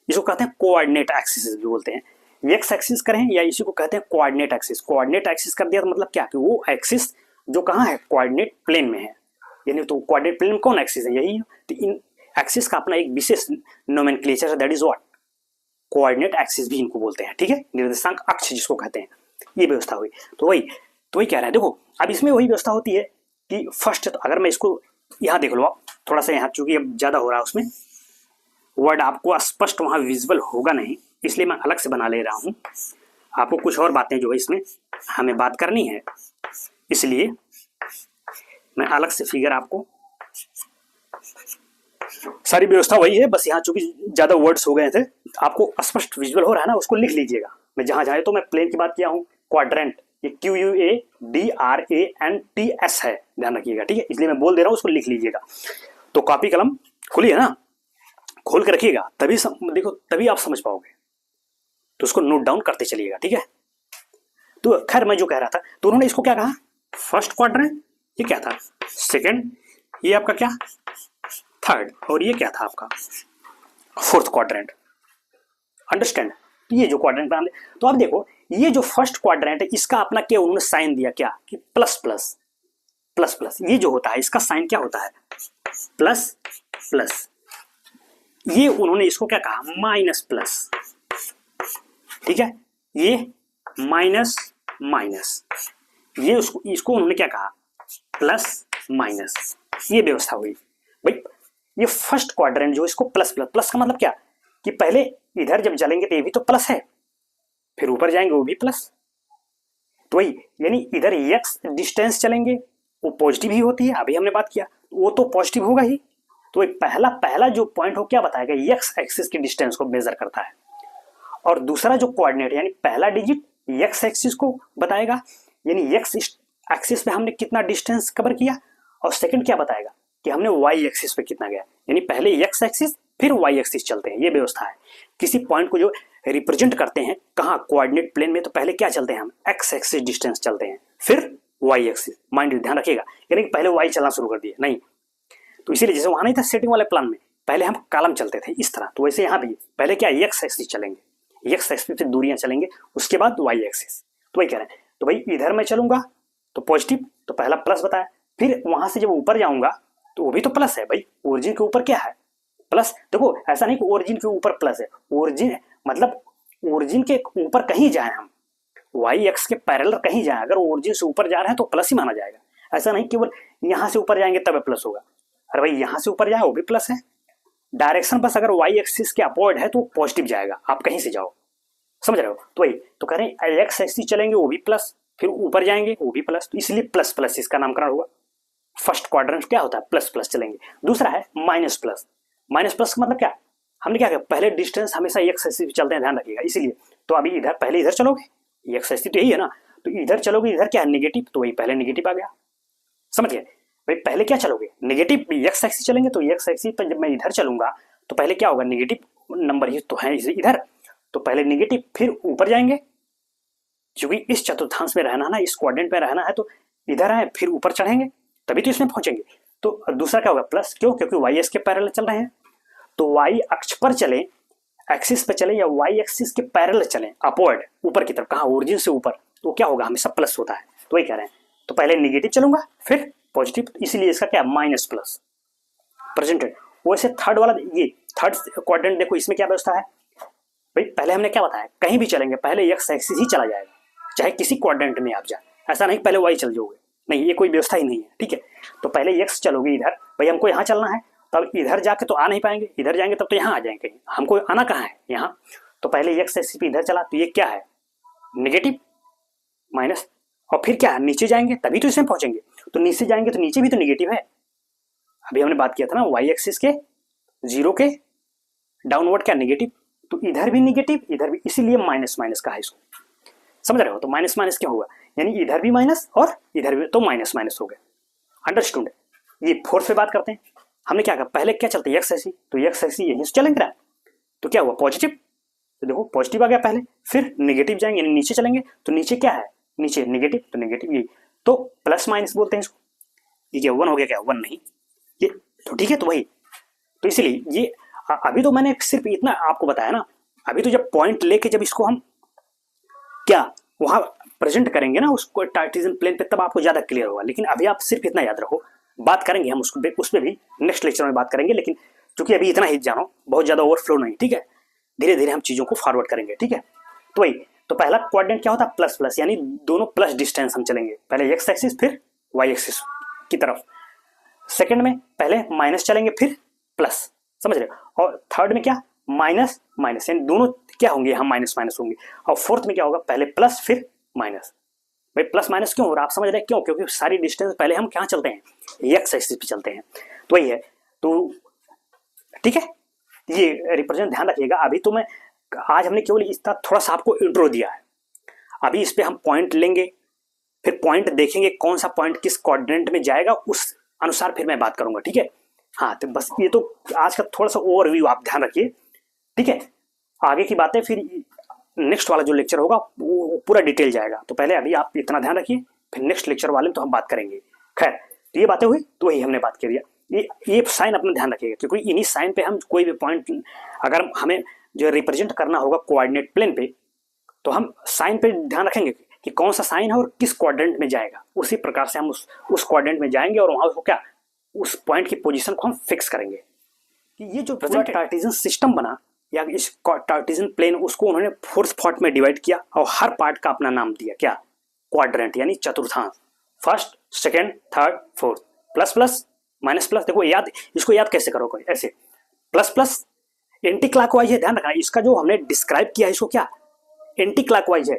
Speaker 1: इसको कहते हैं कोऑर्डिनेट एक्सिस भी बोलते हैं। एक्स एक्सिस करें या इसी को कहते हैं कोऑर्डिनेट एक्सिस। कोऑर्डिनेट एक्सिस कर दिया तो मतलब क्या, कि वो एक्सिस जो कहाँ है, कोऑर्डिनेट प्लेन में है। यानी तो कोऑर्डिनेट प्लेन में कौन एक्सिस है, यही है। तो इन एक्सिस का अपना एक विशेष नोमेनक्लेचर है, that is what, coordinate axis भी इनको बोलते हैं, ठीक है। निर्देशांक अक्ष जिसको कहते हैं, ये व्यवस्था हुई। तो वही कह रहा है। देखो अब इसमें वही व्यवस्था होती है कि फर्स्ट, तो अगर मैं इसको यहाँ देख लो आप थोड़ा सा, यहाँ चूंकि अब ज्यादा हो रहा है उसमें वर्ड आपको स्पष्ट वहां विजुअल होगा नहीं, इसलिए मैं अलग से बना ले रहा हूं। आपको कुछ और बातें जो है इसमें हमें बात करनी है, इसलिए मैं अलग से फिगर आपको, सारी व्यवस्था वही है, बस यहाँ चूंकि ज्यादा वर्ड्स हो गए थे, आपको स्पष्ट विजुअल हो रहा है ना, उसको लिख लीजिएगा। मैं जहां जाए तो मैं प्लेन की बात किया हूँ, क्वाड्रेंट ये QUADRANTS है, ध्यान रखिएगा, ठीक है। इसलिए मैं बोल दे रहा हूँ, उसको लिख लीजिएगा। तो कॉपी कलम खुली है ना, खोल कर रखिएगा, तभी देखो तभी आप समझ पाओगे। तो उसको नोट डाउन करते चलिएगा, ठीक है। तो खैर मैं जो कह रहा था, तो उन्होंने इसको क्या कहा, फर्स्ट क्वाड्रेंट, ये क्या था, सेकंड, ये आपका क्या, थर्ड, और ये क्या था आपका फोर्थ क्वाड्रेंट। अंडरस्टैंड। ये जो क्वाड्रेंट बना, तो अब देखो ये जो फर्स्ट क्वाड्रेंट है इसका अपना क्या उन्होंने साइन दिया, क्या कि प्लस प्लस प्लस प्लस। ये जो होता है इसका साइन क्या होता है, प्लस प्लस। ये उन्होंने इसको क्या कहा, माइनस प्लस, ठीक है। ये माइनस माइनस, ये इसको उन्होंने क्या कहा, प्लस माइनस। ये व्यवस्था हुई भाई। ये फर्स्ट क्वाड्रेंट जो इसको प्लस प्लस, प्लस का मतलब क्या, कि पहले इधर जब चलेंगे तो ये भी तो प्लस है, फिर ऊपर जाएंगे वो भी प्लस। तो वही यानी इधर एक्स डिस्टेंस चलेंगे वो पॉजिटिव ही होती है, अभी हमने बात किया, वो तो पॉजिटिव होगा ही। तो पहला जो पॉइंट हो क्या बताएगा, एक्स एक्सिस की डिस्टेंस को मेजर करता है। और दूसरा जो कोऑर्डिनेट यानी पहला डिजिट एक्स एक्सिस को बताएगा, यानी एक्स एक्सिस पे हमने कितना डिस्टेंस कवर किया। और सेकंड क्या बताएगा कि हमने वाई एक्सिस पे कितना गया, यानी पहले एक्स एक्सिस फिर वाई एक्सिस चलते हैं। ये व्यवस्था है। किसी पॉइंट को जो रिप्रेजेंट करते हैं कहाँ, कोऑर्डिनेट प्लेन में, तो पहले क्या चलते हैं हम, एक्स एक्सिस डिस्टेंस चलते हैं, फिर वाई एक्सिस। माइंड ध्यान रखिएगा, यानी पहले वाई चलना शुरू कर दिए नहीं। तो इसीलिए जैसे वहां नहीं था सेटिंग वाले प्लान में, पहले हम कॉलम चलते थे इस तरह, तो वैसे यहाँ भी पहले क्या एक्स एक्सिस चलेंगे, एक्स एक्सिस से दूरियां चलेंगे, उसके बाद वाई एक्सिस। तो वही कह रहे हैं, तो भाई इधर मैं चलूंगा तो पॉजिटिव, तो पहला प्लस बताया, फिर वहां से जब ऊपर जाऊंगा तो वो भी तो प्लस है भाई, ओरिजिन के ऊपर क्या है, प्लस। देखो ऐसा नहीं कि ओरिजिन के ऊपर प्लस है, ओरिजिन मतलब ओरिजिन के ऊपर कहीं जाए हम, वाई एक्स के पैरेलल कहीं जाए, अगर ओरिजिन से ऊपर जा रहे हैं तो प्लस ही माना जाएगा। ऐसा नहीं केवल यहां से ऊपर जाएंगे तब प्लस होगा, अरे भाई यहां से ऊपर जाए वो भी प्लस है। डायरेक्शन बस अगर वाई एक्सिस के अपवर्ड है तो पॉजिटिव जाएगा, आप कहीं से जाओ, समझ रहे हो। तो वही तो कह रहे हैं एक्स एक्सिस चलेंगे वो भी प्लस, फिर ऊपर जाएंगे वो भी प्लस, तो इसलिए प्लस प्लस इसका नामकरण हुआ। फर्स्ट क्वाड्रेंट क्या होता है, प्लस प्लस चलेंगे। दूसरा है माइनस प्लस। माइनस प्लस का मतलब क्या, हमने क्या किया, पहले डिस्टेंस हमेशा एक्स एक्सिस पे चलते हैं, ध्यान रखिएगा। इसीलिए तो अभी इधर पहले इधर चलोगे, एक्स एक्सिस तो यही है ना, तो इधर चलोगे, इधर क्या है नेगेटिव, तो वही पहले नेगेटिव आ गया, समझ गए भाई। पहले क्या चलोगे, नेगेटिव एक्स एक्सिस चलेंगे, तो एक्स एक्सिस पर जब मैं इधर चलूंगा तो पहले क्या होगा, नेगेटिव नंबर ही तो है इधर, तो पहले नेगेटिव फिर ऊपर जाएंगे, क्योंकि इस चतुर्थांश में रहना ना, इस क्वाड्रेंट में रहना है, तो इधर आए फिर ऊपर चढ़ेंगे तभी तो इसमें पहुंचेंगे। तो दूसरा क्या होगा, प्लस, क्यों, क्योंकि वाई एक्स के पैरेलल चल रहे हैं, तो वाई अक्ष पर चले, एक्सिस पे चले, या वाई एक्सिस के पैरेलल चले अपवर्ड ऊपर की तरफ, कहाँ, ओरिजिन से ऊपर, तो क्या होगा, हमेशा प्लस होता है। तो वही कह रहे हैं, तो पहले नेगेटिव चलूंगा फिर पॉजिटिव, इसलिए इसका क्या, माइनस प्लस प्रेजेंटेड। वैसे थर्ड वाला, ये थर्ड क्वाड्रेंट देखो, इसमें क्या व्यवस्था है भाई, पहले हमने क्या बताया, कहीं भी चलेंगे पहले एक्स एक्सिस ही चला जाएगा, चाहे किसी क्वाड्रेंट में आप जाए, ऐसा नहीं पहले वाई चल जाओगे, नहीं, ये कोई व्यवस्था ही नहीं है, ठीक है। तो पहले एक्स चलोगे इधर, भाई हमको यहाँ चलना है, तब इधर जाके तो आ नहीं पाएंगे, इधर जाएंगे तब तो यहाँ आ जाएंगे, कहीं हमको आना कहाँ है, यहाँ। तो पहले एक्स एक्सिस पे इधर चला, तो ये क्या है, नेगेटिव माइनस, और फिर क्या है, नीचे जाएंगे तभी तो इसमें पहुंचेंगे, तो नीचे जाएंगे तो नीचे भी तो नेगेटिव है। अभी हमने बात किया था ना, वाई एक्सिस के जीरो के डाउनवर्ड क्या, नेगेटिव, तो इधर भी निगेटिव इधर भी, इसीलिए माइनस माइनस का है इसको, समझ रहे हो। तो माइनस माइनस क्या होगा, यानी इधर भी माइनस और इधर भी, तो माइनस माइनस हो गया, अंडरस्टूड। ये फोर्थ पे बात करते हैं। हमने क्या कहा, पहले क्या चलते हैं एक्स ऐसी, तो एक्स ऐसी यहीं से चलेंगे ना, तो क्या हुआ पॉजिटिव, तो देखो पॉजिटिव आ गया पहले, फिर निगेटिव जाएंगे यानी नीचे चलेंगे, तो नीचे क्या है, नीचे निगेटिव, तो निगेटिव ये, तो प्लस माइनस बोलते हैं इसको। ये क्या वन हो गया, क्या वन नहीं, ये तो ठीक है। तो वही, तो इसलिए ये अभी तो मैंने सिर्फ इतना आपको बताया ना, अभी तो जब पॉइंट लेके जब इसको हम क्या वहां प्रेजेंट करेंगे ना उसको कार्टेशियन प्लेन पे, तब आपको ज्यादा क्लियर होगा। लेकिन अभी आप सिर्फ इतना याद रखो, बात करेंगे हम उसको उस पर भी नेक्स्ट लेक्चर में बात करेंगे, लेकिन चूंकि अभी इतना ही जानो, बहुत ज्यादा ओवरफ्लो नहीं, ठीक है। धीरे धीरे हम चीजों को फॉरवर्ड करेंगे, ठीक है। तो वही, तो पहला कोऑर्डिनेट क्या होता है, प्लस प्लस, यानी दोनों प्लस डिस्टेंस हम चलेंगे, पहले एक्स एक्सिस फिर वाई एक्सिस की तरफ। सेकंड में पहले माइनस चलेंगे फिर प्लस, समझ रहे हो। और थर्ड में क्या, माइनस माइनस, यानी दोनों क्या होंगे, हम माइनस माइनस होंगे। और फोर्थ में क्या होगा, पहले प्लस फिर माइनस। भाई प्लस माइनस क्यों हो रहा है, आप समझ रहे हैं क्यों, क्योंकि सारी डिस्टेंस पहले हम क्या चलते हैं, एक्स एक्सिस पे चलते हैं। तो वही है, तो ठीक है, ये रिप्रेजेंट ध्यान रखिएगा। अभी तो मैं आज हमने केवल इसका थोड़ा सा आपको इंट्रो दिया है, अभी इस पे हम पॉइंट लेंगे, फिर पॉइंट देखेंगे कौन सा पॉइंट किस कोऑर्डिनेट में जाएगा, उस अनुसार फिर मैं बात करूंगा, ठीक है। हाँ, तो बस ये तो आज का थोड़ा सा ओवरव्यू आप ध्यान रखिए, ठीक है। आगे की बातें फिर नेक्स्ट वाला जो लेक्चर होगा वो पूरा डिटेल जाएगा, तो पहले अभी आप इतना ध्यान रखिए, फिर नेक्स्ट लेक्चर वाले में तो हम बात करेंगे। खैर, तो ये बातें हुई, तो वही हमने बात कर दिया। ये साइन अपना ध्यान रखिएगा, क्योंकि इन्हीं साइन पे हम कोई भी पॉइंट अगर हमें जो रिप्रेजेंट करना होगा कोऑर्डिनेट प्लेन पे, तो हम साइन पे ध्यान रखेंगे कि कौन सा साइन है और किस कोऑर्डिनेट में जाएगा। उसी प्रकार से हम उस कोऑर्डिनेट में जाएंगे और वहां उसको क्या, उस पॉइंट की पोजीशन को हम फिक्स करेंगे। कि ये जो कार्टेशियन सिस्टम बना या इस कार्टेशियन प्लेन, उसको उन्होंने फोर्थ पार्ट में डिवाइड किया और हर पार्ट का अपना नाम दिया, क्या, क्वाड्रेंट, यानी चतुर्थांश। First, second, third, fourth, plus plus minus plus. देखो याद, इसको याद कैसे करोगे, ऐसे प्लस प्लस एंटी क्लॉकवाइज है, ध्यान रखना। इसका जो हमने डिस्क्राइब किया है इसको क्या, एंटी क्लॉकवाइज है,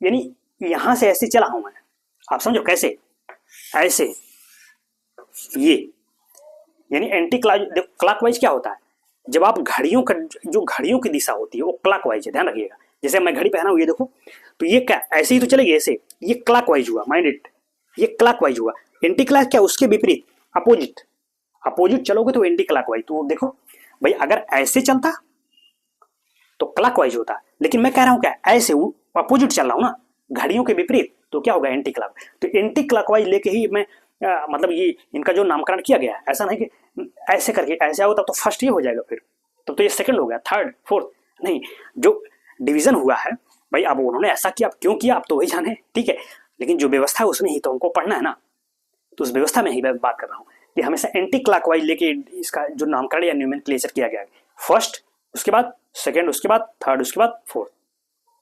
Speaker 1: यानी यहां से ऐसे चला हूं मैं, आप समझो कैसे, ऐसे ये, यानी एंटी क्लॉकवाइज क्या होता है, जब आप घड़ियों का जो घड़ियों की दिशा होती है वो क्लॉकवाइज है, ध्यान रखिएगा। जैसे मैं घड़ी पहना हूं, ये देखो, तो ये क्या ऐसे ही तो चलेगी, ऐसे, ये क्लॉकवाइज हुआ, माइंड इट, ये क्लॉकवाइज हुआ। एंटी क्लॉक क्या, उसके विपरीत, अपोजिट, अपोजिट चलोगे तो एंटी क्लॉकवाइज। तो देखो भाई, अगर ऐसे चलता तो क्लॉकवाइज होता, लेकिन मैं कह रहा हूं क्या, ऐसे अपोजिट चल रहा हूं ना, घड़ियों के विपरीत, तो क्या होगा, एंटी क्लॉक। तो एंटी क्लॉकवाइज लेके ही मैं मतलब ये इनका जो नामकरण किया गया है। ऐसा नहीं कि ऐसे करके ऐसे आओ तब तो फर्स्ट ये हो जाएगा, फिर तब तो ये सेकंड हो गया, थर्ड, फोर्थ नहीं, जो डिवीजन हुआ है भाई, अब उन्होंने ऐसा किया, अब क्यों किया आप तो वही जाने, ठीक है। लेकिन जो व्यवस्था है उसमें ही तो हमको पढ़ना है ना, तो उस व्यवस्था में ही मैं बात कर रहा हूँ कि हमेशा एंटी क्लॉकवाइज लेके इसका जो नामकरण या नोमेनक्लेचर किया गया है, फर्स्ट, उसके बाद सेकेंड, उसके बाद थर्ड, उसके बाद फोर्थ,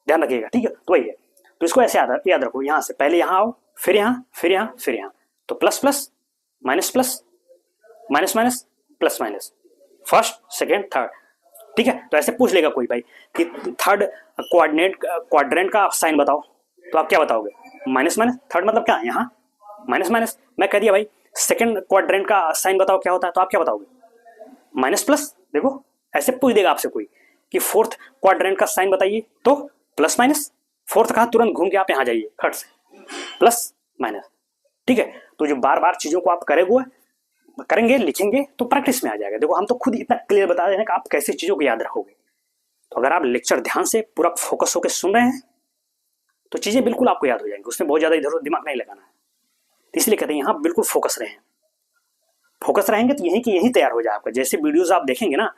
Speaker 1: ध्यान रखिएगा, ठीक है। तो वही है, तो इसको ऐसे याद रखो, यहाँ से पहले यहाँ आओ, फिर यहाँ, फिर यहाँ, फिर यहाँ, तो plus plus minus plus minus minus plus minus, first, second, third, ठीक है। तो ऐसे पूछ लेगा कोई भाई कि थर्ड क्वाड्रेंट का साइन बताओ, तो आप क्या बताओगे, माइनस माइनस। थर्ड मतलब क्या, यहाँ माइनस माइनस। मैं कह दिया भाई सेकेंड क्वाड्रेंट का साइन बताओ क्या होता है, तो आप क्या बताओगे, माइनस प्लस। देखो ऐसे पूछ देगा आपसे कोई कि फोर्थ क्वाड्रेंट का साइन बताइए, तो प्लस माइनस। फोर्थ कहा, तुरंत घूम के आप यहाँ जाइए थर्ड से, प्लस माइनस, ठीक है। तो जो बार बार चीजों को आप करेंगे लिखेंगे तो प्रैक्टिस में आ जाएगा। देखो हम तो खुद इतना क्लियर बता रहे हैं कि आप कैसे चीजों को याद रखोगे। तो अगर आप लेक्चर ध्यान से पूरा फोकस होकर सुन रहे हैं तो चीजें बिल्कुल आपको याद हो जाएंगी, उसमें बहुत ज्यादा इधर उधर दिमाग नहीं लगाना है। तो इसलिए कहते हैं यहाँ बिल्कुल फोकस रहें, फोकस रहेंगे तो यहीं की यहीं तैयार हो जाए आपका। जैसे वीडियोज आप देखेंगे ना,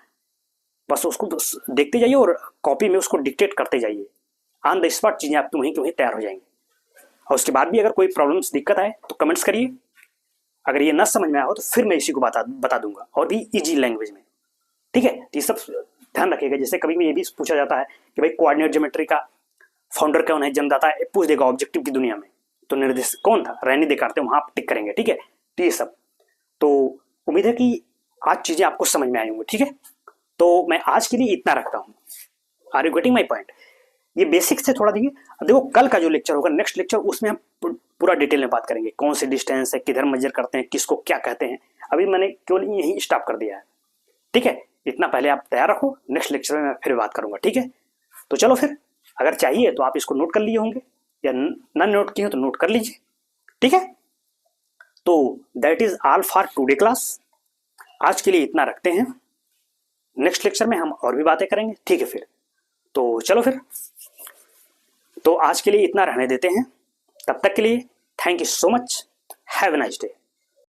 Speaker 1: बस उसको देखते जाइए और कॉपी में उसको डिक्टेट करते जाइए, ऑन द स्पॉट चीजें आपकी वहीं की वहीं तैयार हो जाएंगी। और उसके बाद भी अगर कोई प्रॉब्लम्स दिक्कत आए तो कमेंट्स करिए, अगर ये ना समझ में आया हो तो फिर मैं इसी को बता दूंगा, और भी इजी लैंग्वेज में, ठीक है। ये सब ध्यान रखिएगा। जैसे कभी भी ये भी पूछा जाता है कि भाई कोऑर्डिनेट ज्योमेट्री का फाउंडर कौन है, जन्मदाता है, पूछ देगा ऑब्जेक्टिव की दुनिया में, तो निर्देशक कौन था, रेनी देकार्ते, वहां आप टिक करेंगे, ठीक है। तो ये सब, तो उम्मीद है कि आज चीजें आपको समझ में आई होंगी, ठीक है। तो मैं आज के लिए इतना रखता हूँ। Are you getting my point? ये बेसिक से थोड़ा देखिए। अब देखो कल का जो लेक्चर होगा, नेक्स्ट लेक्चर, उसमें हम पूरा डिटेल में बात करेंगे, कौन से डिस्टेंस है, किधर मेजर करते हैं, किसको क्या कहते हैं। अभी मैंने केवल यही स्टॉप कर दिया है, ठीक है। इतना पहले आप तैयार रखो, नेक्स्ट लेक्चर में मैं फिर बात करूंगा, ठीक है। तो चलो फिर, अगर चाहिए तो आप इसको नोट कर लिए होंगे, या ना नोट किए हो तो नोट कर लीजिए, ठीक है। तो that is all for today class. आज के लिए इतना रखते हैं, नेक्स्ट लेक्चर में हम और भी बातें करेंगे, ठीक है फिर। तो चलो फिर, तो आज के लिए इतना रहने देते हैं, तब तक के लिए thank you so much, have a nice day.